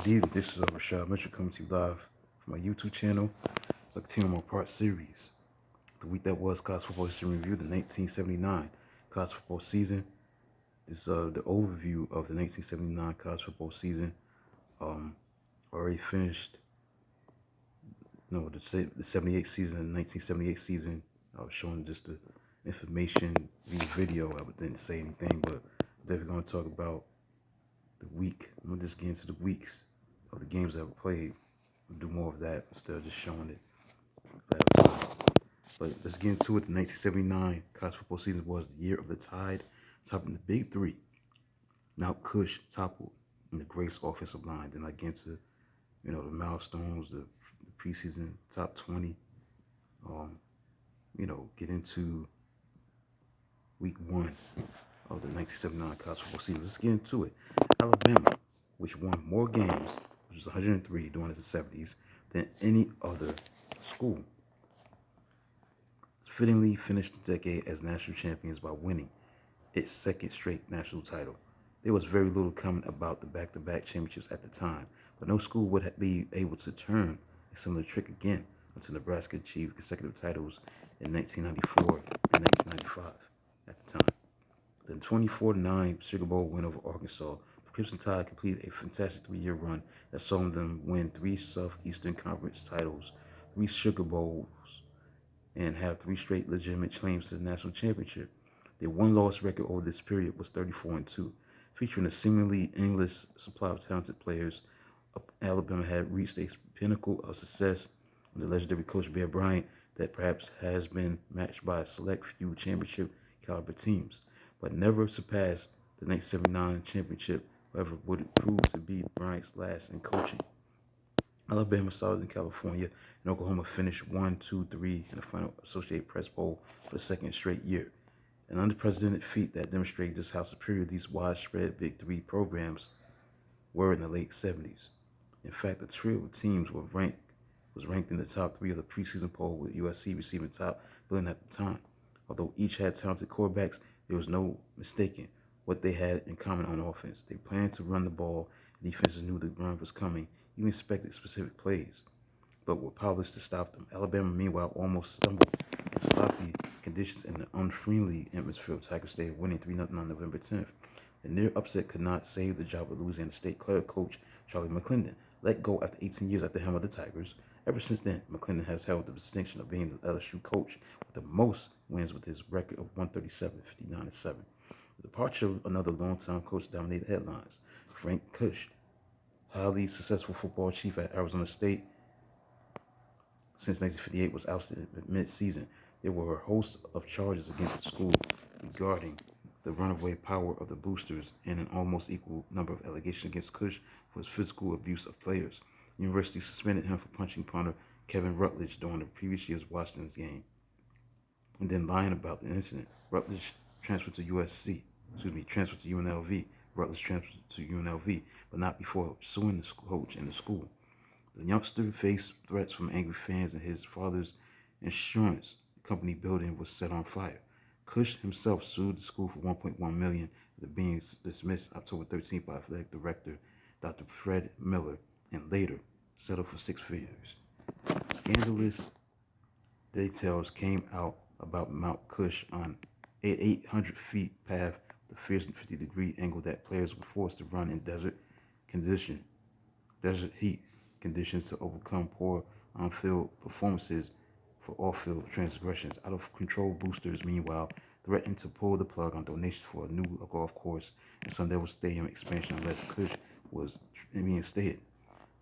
Good evening, this is Rashad Mitchell coming to you live from my YouTube channel. It's a continuing my part series. The week that was college football history review, the 1979 college football season. This is the overview of the 1979 college football season. Um, Already finished, the 78 season, 1978 season. I was showing just the information via video. I didn't say anything, but definitely going to talk about the week. I'm going to just get into the weeks of the games that were played. We'll do more of that instead of just showing it. But let's get into it. The 1979 college football season was the year of the Tide, topping the Big Three. Mount Cush toppled in the Grace offensive line. Then I get into, the milestones, the preseason top 20. Get into week one of the 1979 college football season. Let's get into it. Alabama, which won more games, which was 103 during the 70s, than any other school, fittingly finished the decade as national champions by winning its second straight national title. There was very little comment about the back-to-back championships at the time, but no school would be able to turn a similar trick again until Nebraska achieved consecutive titles in 1994 and 1995 at the time. The 24-9 Sugar Bowl win over Arkansas, the Crimson Tide completed a fantastic three-year run that saw them win 3 Southeastern Conference titles, 3 Sugar Bowls, and have 3 straight legitimate claims to the national championship. Their one-loss record over this period was 34-2, featuring a seemingly endless supply of talented players. Alabama had reached a pinnacle of success under legendary coach Bear Bryant that perhaps has been matched by a select few championship caliber teams, but never surpassed the 1979 championship, however would it prove to be Bryant's last in coaching. Alabama, Southern California, and Oklahoma finished 1, 2, 3 in the final Associated Press Bowl for the second straight year. An unprecedented feat that demonstrated just how superior these widespread Big Three programs were in the late 70s. In fact, the trio of teams was ranked in the top 3 of the preseason poll, with USC receiving top billing at the time. Although each had talented quarterbacks, there was no mistaking what they had in common on offense. They planned to run the ball. Defenses knew the run was coming, even expected specific plays, but were powerless to stop them. Alabama, meanwhile, almost stumbled in sloppy conditions in the unfriendly atmosphere of Tiger Stadium, winning 3-0 on November 10th. The near upset could not save the job of Louisiana State coach Charlie McClendon, let go after 18 years at the helm of the Tigers. Ever since then, McClendon has held the distinction of being the LSU coach with the most wins, with his record of 137, 59-7. The departure of another longtime coach dominated headlines. Frank Kush, highly successful football chief at Arizona State since 1958, was ousted mid-season. There were a host of charges against the school regarding the runaway power of the boosters and an almost equal number of allegations against Kush for his physical abuse of players. The university suspended him for punching punter Kevin Rutledge during the previous year's Washington's game and then lying about the incident. Rutledge transferred to transferred to UNLV. Rutledge transferred to UNLV, but not before suing the coach and the school. The youngster faced threats from angry fans, and his father's insurance company building was set on fire. Kush himself sued the school for $1.1 million after being dismissed October 13th by athletic director Dr. Fred Miller, and later settled for 6 figures. Scandalous details came out about Mount Cush on an 800 feet path with a fierce 50-degree angle that players were forced to run in desert heat conditions to overcome poor on-field performances for off-field transgressions. Out-of-control boosters, meanwhile, threatened to pull the plug on donations for a new golf course and Sun Stadium expansion unless Cush was reinstated.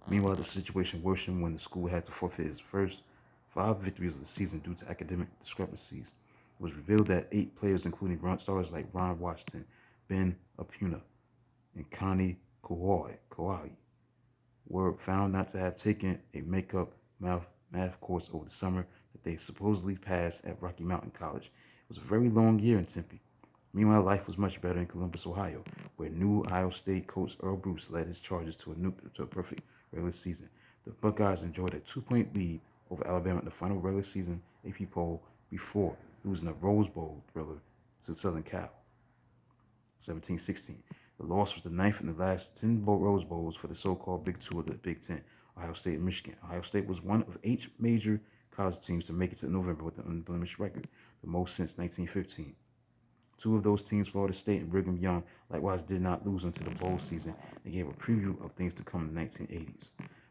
Meanwhile, the situation worsened when the school had to forfeit its first 5 victories of the season due to academic discrepancies. It was revealed that 8 players, including stars like Ron Washington, Ben Apuna, and Connie Kawhi, were found not to have taken a makeup math course over the summer that they supposedly passed at Rocky Mountain College. It was a very long year in Tempe. Meanwhile, life was much better in Columbus, Ohio, where new Ohio State coach Earl Bruce led his Chargers to a perfect regular season. The Buckeyes enjoyed a 2-point lead over Alabama in the final regular season AP poll before losing a Rose Bowl thriller to Southern Cal, 17-16. The loss was the ninth in the last 10 Rose Bowls for the so-called Big Two of the Big Ten, Ohio State and Michigan. Ohio State was one of 8 major college teams to make it to November with an unblemished record, the most since 1915. Two of those teams, Florida State and Brigham Young, likewise did not lose until the bowl season. They gave a preview of things to come in the 1980s.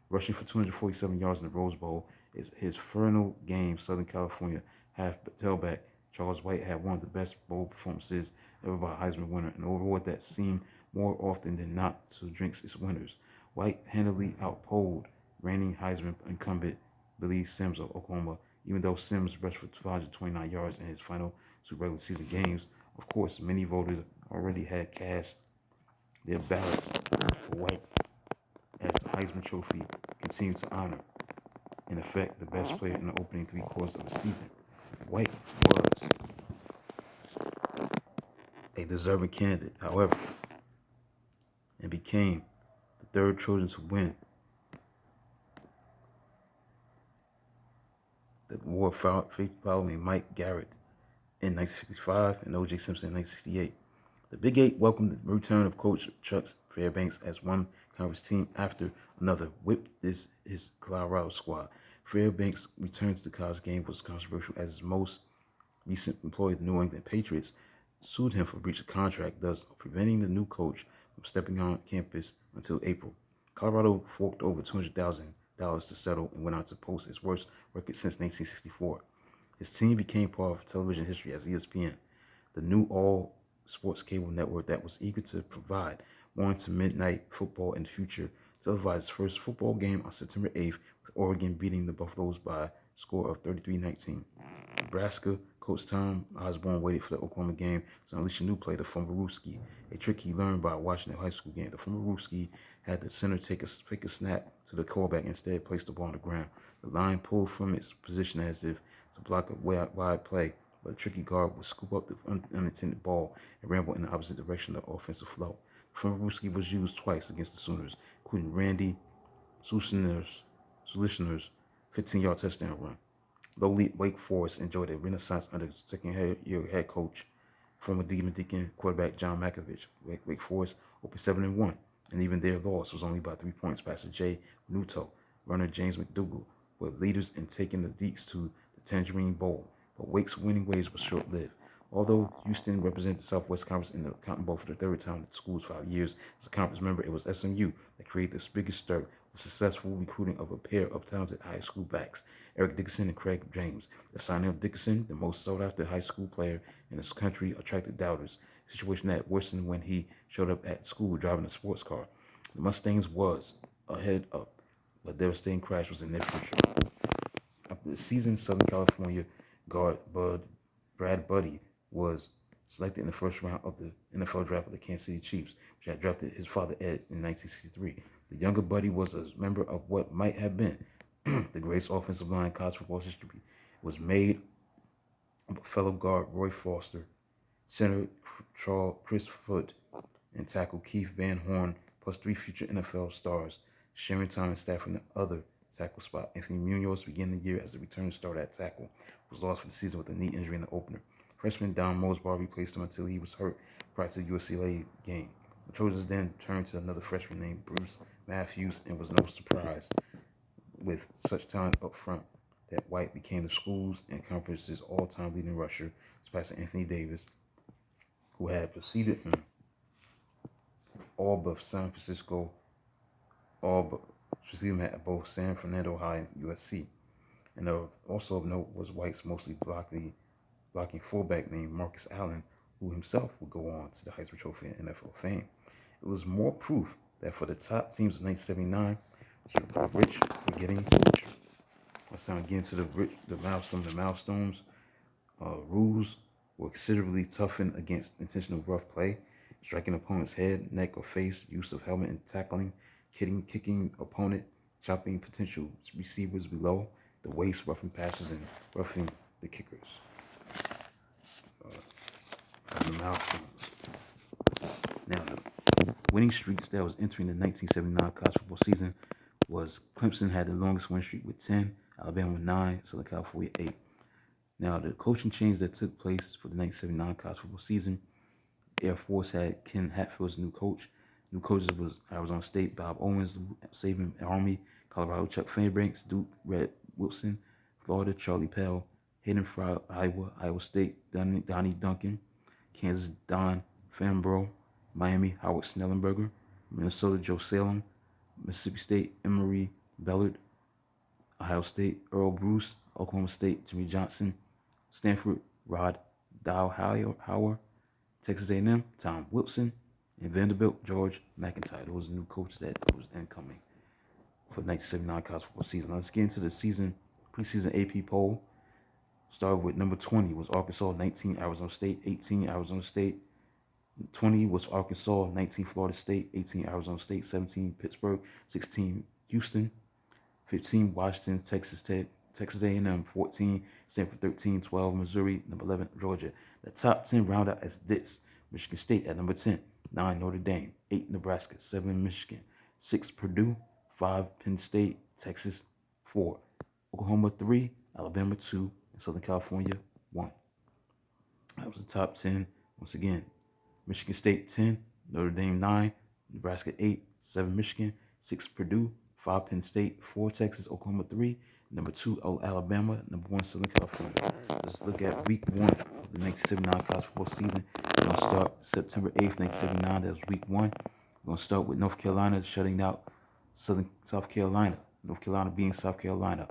Rushing for 247 yards in the Rose Bowl is his final game. Southern California half-tailback Charles White had one of the best bowl performances ever by a Heisman winner, an award that seemed more often than not to drink its winners. White handily outpolled reigning Heisman incumbent Billy Sims of Oklahoma, even though Sims rushed for 529 yards in his final 2 regular season games. Of course, many voters already had cast their ballots for White as the Heisman Trophy continued to honor, in effect, the best player in the opening 3 quarters of the season. White was a deserving candidate, however, and became the third Trojan to win the award following Mike Garrett in 1965 and O.J. Simpson in 1968. The Big Eight welcomed the return of Coach Chuck Fairbanks as one conference team after another whipped his Colorado squad. Fairbanks' return to the college game was controversial as his most recent employee, the New England Patriots, sued him for breach of contract, thus preventing the new coach from stepping on campus until April. Colorado forked over $200,000 to settle and went on to post its worst record since 1964. His team became part of television history as ESPN, the new all-sports cable network that was eager to provide morning to midnight football in the future, televised its first football game on September 8th with Oregon beating the Buffaloes by a score of 33-19. Nebraska coach Tom Osborne waited for the Oklahoma game to unleash a new play, the Fumblerooski, a trick he learned by watching the high school game. The Fumblerooski had the center fake a snap to the quarterback and instead placed the ball on the ground. The line pulled from its position as if to block a wide play, but the tricky guard would scoop up the unintended ball and ramble in the opposite direction of the offensive flow. The Fumblerooski was used twice against the Sooners, including Randy Sulichner's 15-yard touchdown run. Though Wake Forest enjoyed a renaissance under second-year head coach, former Demon Deacon quarterback John Malkovich, Wake Forest opened 7-1, and even their loss was only by 3 points past the Jay Nuto, runner James McDougal, were leaders in taking the Deacs to the Tangerine Bowl. But Wake's winning ways were short-lived. Although Houston represented the Southwest Conference in the Cotton Bowl for the third time in the school's 5 years as a conference member, it was SMU that created this biggest stir, the successful recruiting of a pair of talented high school backs, Eric Dickerson and Craig James. The signing of Dickerson, the most sought-after high school player in this country, attracted doubters, a situation that worsened when he showed up at school driving a sports car. The Mustangs was ahead up, but a devastating crash was in their future. After the season, Southern California guard Brad Buddy was selected in the first round of the NFL draft of the Kansas City Chiefs, which had drafted his father Ed in 1963. The younger Buddy was a member of what might have been the greatest offensive line in college football history. It was made of fellow guard Roy Foster, center Chris Foot, and tackle Keith Van Horn, plus 3 future NFL stars, sharing time and staff from the other tackle spot. Anthony Munoz began the year as the returning starter at tackle, was lost for the season with a knee injury in the opener. Freshman Don Mosbar replaced him until he was hurt prior to the UCLA game. The Trojans then turned to another freshman named Bruce Matthews, and was no surprise with such talent up front that White became the school's and conference's all-time leading rusher, surpassing Anthony Davis, who had preceded him all but San Francisco, all but preceded him at both San Fernando High and USC. And also of note was White's mostly blocking fullback named Marcus Allen, who himself would go on to the Heisman Trophy and NFL fame. It was more proof that for the top teams of 1979, the rich were getting richer. Let's now get into some of the milestones. Rules were considerably toughened against intentional rough play, striking opponent's head, neck, or face, use of helmet and tackling, kicking opponent, chopping potential receivers below the waist, roughing passes, and roughing the kickers. The milestones. Now, the winning streaks that was entering the 1979 college football season was Clemson had the longest win streak with 10, Alabama with 9, Southern California 8. Now, the coaching change that took place for the 1979 college football season Air Force had Ken Hatfield as new coach. New coaches was Arizona State, Bob Owens, Saban, Army, Colorado, Chuck Fairbanks, Duke, Red Wilson, Florida, Charlie Pell, Hayden Fry, Iowa State, Donnie Duncan, Kansas, Don Fambro, Miami, Howard Snellenberger, Minnesota, Joe Salem, Mississippi State, Emory Bellard, Ohio State, Earl Bruce, Oklahoma State, Jimmy Johnson, Stanford, Rod Dowhauer, Texas A&M, Tom Wilson, and Vanderbilt, George McIntyre. Those are new coaches that was incoming for the 1979 college football season. Let's get into the preseason AP poll. Started with number 20 was Arkansas, 19 Arizona State, 18 Arizona State, 20 was Arkansas, 19 Florida State, 18 Arizona State, 17 Pittsburgh, 16 Houston, 15 Washington, Texas Tech, Texas A&M, 14 Stanford, 13, 12 Missouri, number 11 Georgia. The top 10 round out as this: Michigan State at number 10, 9 Notre Dame, 8 Nebraska, 7 Michigan, 6 Purdue, 5 Penn State, Texas 4, Oklahoma 3, Alabama 2, and Southern California 1. That was the top 10. Once again, Michigan State 10, Notre Dame 9, Nebraska 8, 7 Michigan, 6 Purdue, 5 Penn State, 4 Texas, Oklahoma 3, number 2 Alabama, number 1 Southern California. Let's look at week 1 of the 1979 college football season. We're going to start September 8th, 1979. That was week 1. We're going to start with North Carolina shutting out South Carolina. North Carolina being South Carolina.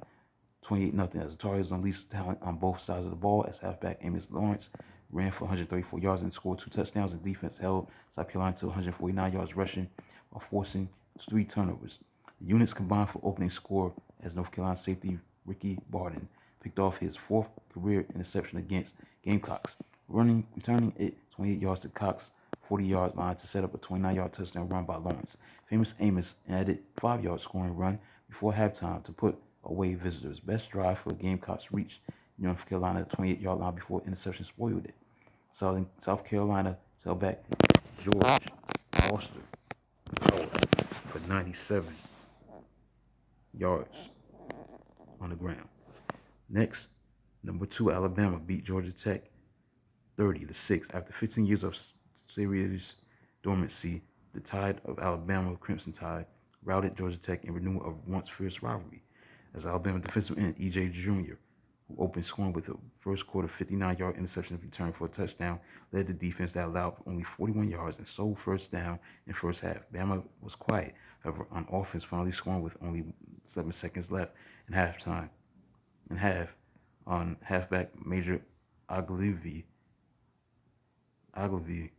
28-0 as the Tar Heels unleashed talent on both sides of the ball as halfback Amos Lawrence ran for 134 yards and scored 2 touchdowns. The defense held South Carolina to 149 yards rushing while forcing 3 turnovers. The units combined for opening score as North Carolina safety Ricky Barden picked off his 4th career interception against Gamecocks, returning it 28 yards to Cox' 40-yard line to set up a 29-yard touchdown run by Lawrence. Famous Amos added 5-yard scoring run before halftime to put away visitors. Best drive for the Gamecocks reached North Carolina 28-yard line before interception spoiled it. South Carolina tailback George Foster for 97 yards on the ground. Next, number 2 Alabama beat Georgia Tech 30-6 after 15 years of serious dormancy. The Tide of Alabama, Crimson Tide, routed Georgia Tech in renewal of once fierce rivalry as Alabama defensive end E.J. Jr., who opened scoring with a first quarter 59-yard interception return for a touchdown, led the defense that allowed only 41 yards and sole first down in first half. Bama was quiet, however, on offense, finally scoring with only 7 seconds left in halftime. In half, on halfback Major Ogilvy, Ogilvy,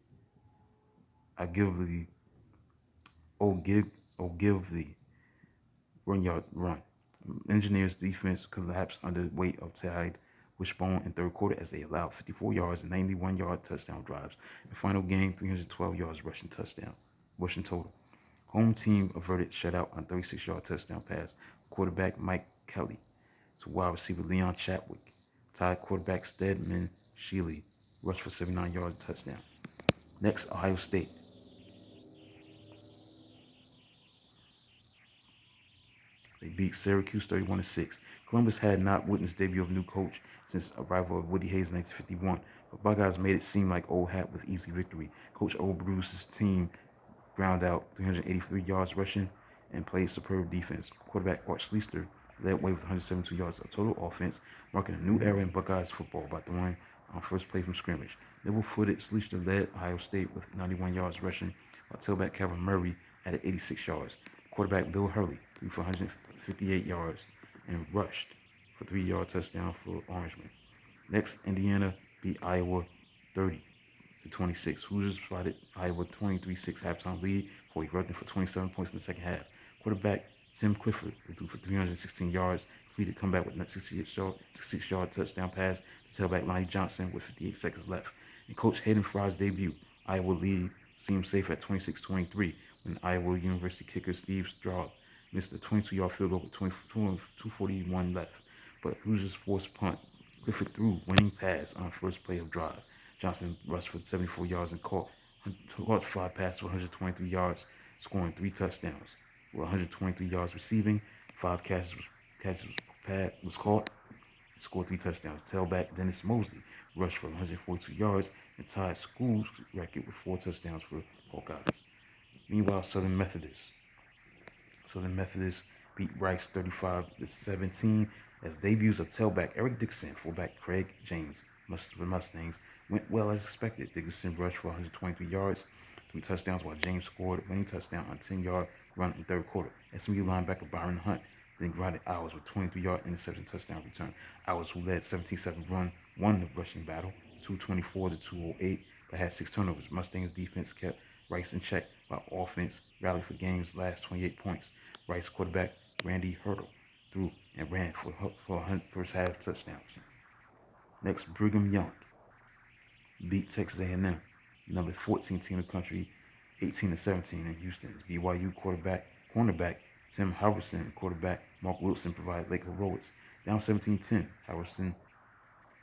Ogilvy, 1-yard run. Engineers' defense collapsed under the weight of Tide Wishbone in third quarter as they allowed 54 yards and 91-yard touchdown drives. The final game, 312 yards rushing total. Home team averted shutout on 36-yard touchdown pass. Quarterback Mike Kelly to wide receiver Leon Chadwick. Tide quarterback Stedman Shealy rushed for 79-yard touchdown. Next, Ohio State. They beat Syracuse 31-6. Columbus had not witnessed debut of new coach since arrival of Woody Hayes in 1951, but Buckeyes made it seem like old hat with easy victory. Coach Earl Bruce's team ground out 383 yards rushing and played superb defense. Quarterback Art Schlichter led way with 172 yards of total offense, marking a new era in Buckeyes football by throwing on first play from scrimmage. Nimble-footed Schlichter led Ohio State with 91 yards rushing, while tailback Calvin Murray added 86 yards. Quarterback Bill Hurley threw for 158 yards and rushed for 3-yard touchdown for Orangemen. Next, Indiana beat Iowa 30-26. Hoosiers spotted Iowa 23-6 halftime lead before erupting for 27 points in the second half. Quarterback Tim Clifford, who threw for 316 yards, completed comeback with a 66-yard touchdown pass to tailback Lonnie Johnson with 58 seconds left. In Coach Hayden Fry's debut, Iowa lead seemed safe at 26-23 when Iowa University kicker Steve Stroud missed a 22-yard field goal with 2:41 left, but Hoosiers forced punt. Clifford threw winning pass on first play of drive. Johnson rushed for 74 yards and caught 5 passes for 123 yards, scoring 3 touchdowns. With 123 yards receiving, 5 catches was caught, scored 3 touchdowns. Tailback Dennis Mosley rushed for 142 yards and tied school's record with 4 touchdowns for Hawkeyes. Meanwhile, Southern Methodist beat Rice 35-17 as debuts of tailback Eric Dixon, fullback Craig James for Mustangs went well as expected. Dixon rushed for 123 yards, 3 touchdowns, while James scored a winning touchdown on a 10-yard run in the third quarter. SMU linebacker Byron Hunt then grounded Owers with 23-yard interception touchdown return. Owers, who led 17-7 run, won the rushing battle, 224 to 208, but had 6 turnovers. Mustangs defense kept Rice in check, while offense rallied for game's last 28 points. Rice quarterback Randy Hurdle threw and ran for first half touchdowns. Next, Brigham Young beat Texas A&M, number 14 team in the country, 18-17 in Houston. BYU cornerback Tim Halverson and quarterback Mark Wilson provided late heroics. Down 17-10, Halverson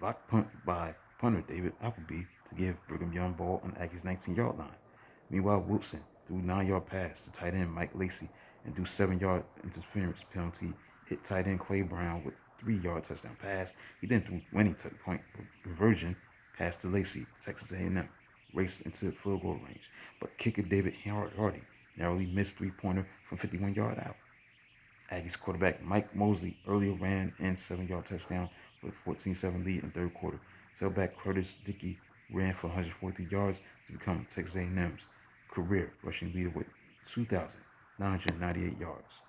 blocked punt by punter David Appleby to give Brigham Young ball on Aggie's 19-yard line. Meanwhile, Wilson threw a 9-yard pass to tight end Mike Lacey and do 7-yard interference penalty hit tight end Clay Brown with 3-yard touchdown pass. He then threw winning point conversion pass to Lacey. Texas A&M raced into field goal range, but kicker David Hardy narrowly missed 3-pointer from 51-yard out. Aggies quarterback Mike Mosley earlier ran in 7-yard touchdown with 14-7 lead in third quarter. Tailback Curtis Dickey ran for 143 yards to become Texas A&M's career rushing leader with 2,998 yards.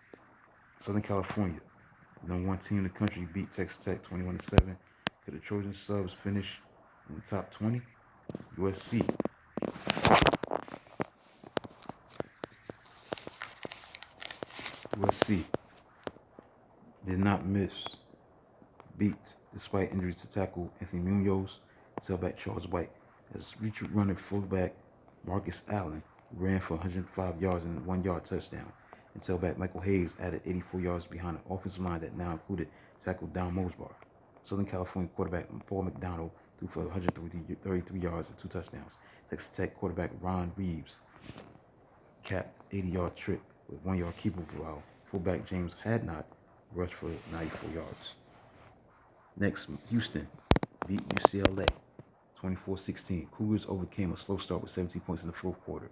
Southern California, number 1 team in the country, beat Texas Tech 21-7. Could the Trojan Subs finish in the top 20? USC did not miss beat despite injuries to tackle Anthony Munoz, tailback Charles White, as featured running fullback Marcus Allen ran for 105 yards and a 1-yard touchdown, and tailback Michael Hayes added 84 yards behind an offensive line that now included tackle Don Mosbar. Southern California quarterback Paul McDonald threw for 133 yards and 2 touchdowns. Texas Tech quarterback Ron Reeves capped 80-yard trip with 1-yard keeper, while fullback James Hadnot rushed for 94 yards. Next, Houston beat UCLA 24-16. Cougars overcame a slow start with 17 points in the fourth quarter.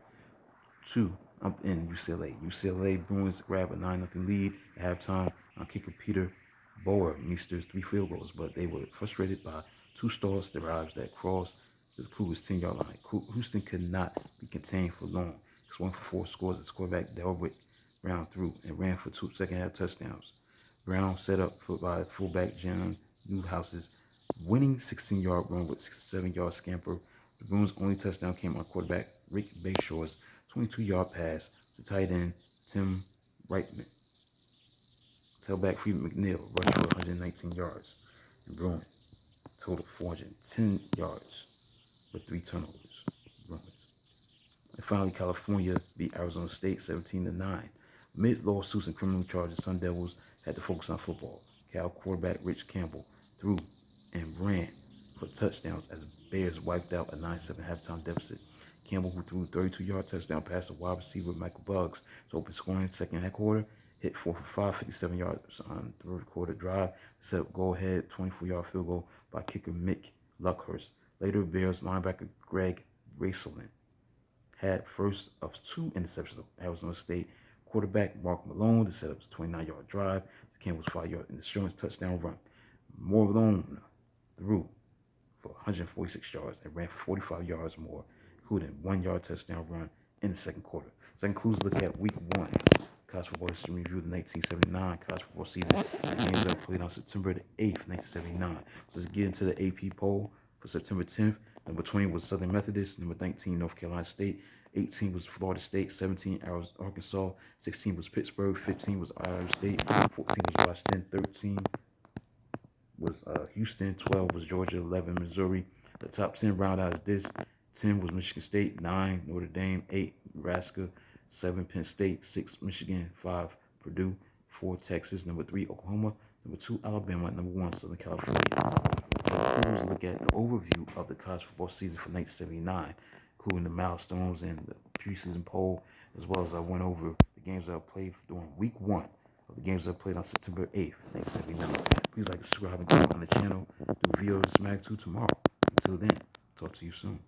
Up in UCLA. UCLA Bruins grabbed a 9-0 lead at halftime on kicker Peter Boermeester's 3 field goals, but they were frustrated by 2 stalled drives that crossed the Cougars' 10-yard line. Houston could not be contained for long. 1 for 4 scores as quarterback Delwick Brown threw and ran for 2 second-half touchdowns. Brown set up by fullback John Newhouse's winning 16-yard run with 67-yard scamper. The Bruins' only touchdown came on quarterback Rick Bayshaw's 22-yard pass to tight end Tim Reitman. Tailback Freeman McNeil rushed for 119 yards, and Bruin totaled 410 yards with 3 turnovers. And finally, California beat Arizona State 17-9. Amid lawsuits and criminal charges, Sun Devils had to focus on football. Cal quarterback Rich Campbell threw and ran for touchdowns as Bears wiped out a 9-7 halftime deficit. Campbell, who threw a 32-yard touchdown pass to wide receiver Michael Buggs to open scoring second half quarter, hit 4 for 5, 57 yards on the third quarter drive, set up go-ahead 24-yard field goal by kicker Mick Luckhurst. Later, Bears linebacker Greg Racelin had first of 2 interceptions of Arizona State quarterback Mark Malone to set up a 29-yard drive to Campbell's 5-yard insurance touchdown run. Malone threw for 146 yards and ran for 45 yards more, including a 1-yard touchdown run in the second quarter. So that concludes a look at Week 1. College football history review of the 1979 college football season. The games that were played on September the 8th, 1979. So let's get into the AP poll for September 10th. Number 20 was Southern Methodist. Number 19, North Carolina State. 18 was Florida State. 17, Arkansas. 16 was Pittsburgh. 15 was Iowa State. 14 was Washington. 13 was Houston. 12 was Georgia. 11, Missouri. The top 10 round out is this. 10 was Michigan State. 9, Notre Dame. 8, Nebraska. 7, Penn State. 6, Michigan. 5, Purdue. 4, Texas. Number 3, Oklahoma. Number 2, Alabama. Number 1, Southern California. So here's a look at the overview of the college football season for 1979, including the milestones and the preseason poll, as well as I went over the games that I played during Week 1 of the games that I played on September 8th, 1979. Please like, subscribe, and comment on the channel. Do video this mag 2 tomorrow. Until then, talk to you soon.